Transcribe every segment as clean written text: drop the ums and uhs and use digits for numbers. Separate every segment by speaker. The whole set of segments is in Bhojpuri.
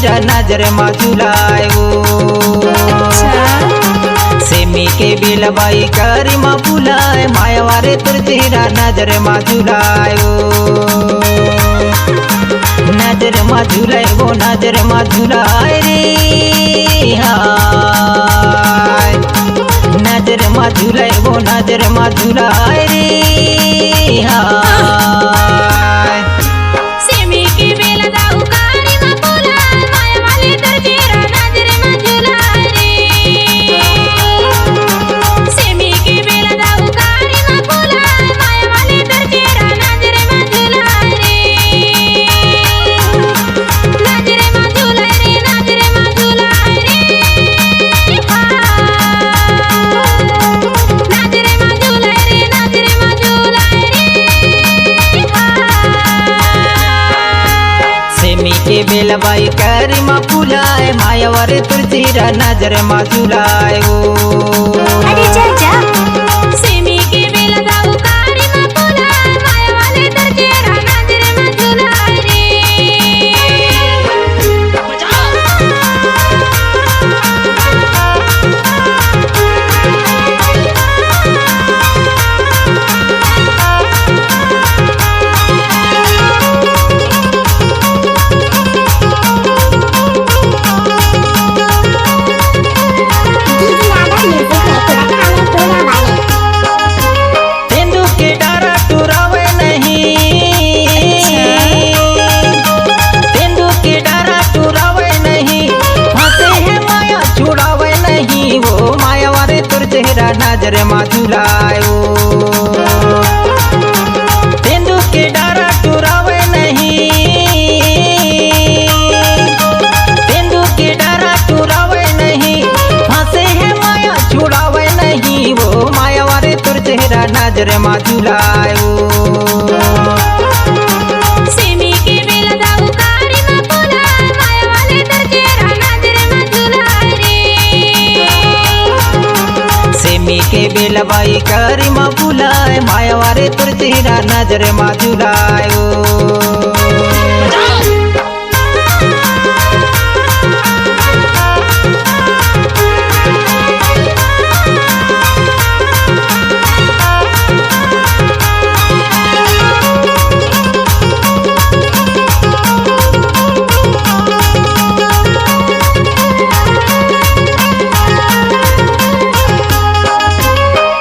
Speaker 1: चेहरा नजर में झुलायो। सेमी के बेलबाई करी माँ बुलाए मायावारे तुर चेहरा नजर में झुलायो। नजर में झुलाए वो नजर में झुलाए रे हाय। नजर में झुलाए वो नजर में झुलाए रे हाय।
Speaker 2: सेमी के बेला दाऊ कारी माँ बुलाए मायावारे तुर चेहरा नजर में झुलाए रे। सेमी के बेला दाऊ कारी माँ बुलाए मायावारे तुर चेहरा नजर में झुलाए रे। नजर में झुलाए रे नजर में झुलाए रे हाय। नजर में झुलाए रे नजर में झुलाए रे हाय।
Speaker 1: सेमी के बेलबाई करी माँ बुलाए मायावारे तुर चेहरा नजर में झुलायो।
Speaker 2: अरे चाचा सेमी के बेला दाऊ कारी माँ बुलाए मायावारे तुर चेहरा नजर में झुलाए रे।
Speaker 1: तेंदु के डारा टुरावे नहीं। तेंदु के डारा टुरावे नहीं। हंसे है माया छुड़ावे नहीं। वो मायावारे तुर चेहरा नजर में झुलायो। तेंदु के डारा टुरावे नहीं। तेंदु के डारा टुरावे नहीं। हंसे है माया छुड़ावे नहीं। वो मायावारे तुर चेहरा नजर में झुलायो।
Speaker 2: सेमी के बेला दाऊ कारी माँ बुलाए मायावारे तुर चेहरा नजर में झुलाए रे।
Speaker 1: सेमी के बेलबाई करी माँ बुलाए मायावारे तुर चेहरा नजर में झुलायो।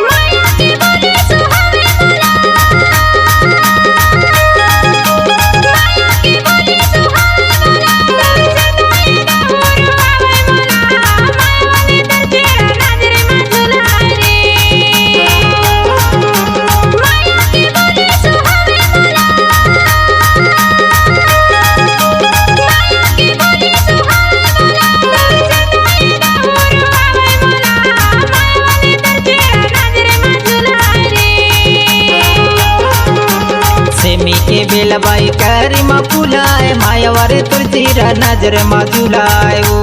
Speaker 2: माया की बोली सुहावे बोला। माया की बोली सुहावे बोला। तुमसे कोई ना उड़वावे बोला। मायावारे तुर चेहरा नजर में झुलाए रे। माया की बोली सुहावे बोला। माया की बोली सुहावे बोला। तुमसे कोई ना उड़वावे बोला। मायावारे तुर चेहरा नजर में झुलाए रे।
Speaker 1: सेमी के बेलबाई करी माँ बुलाए मायावारे तुर चेहरा नजर में झुलायो।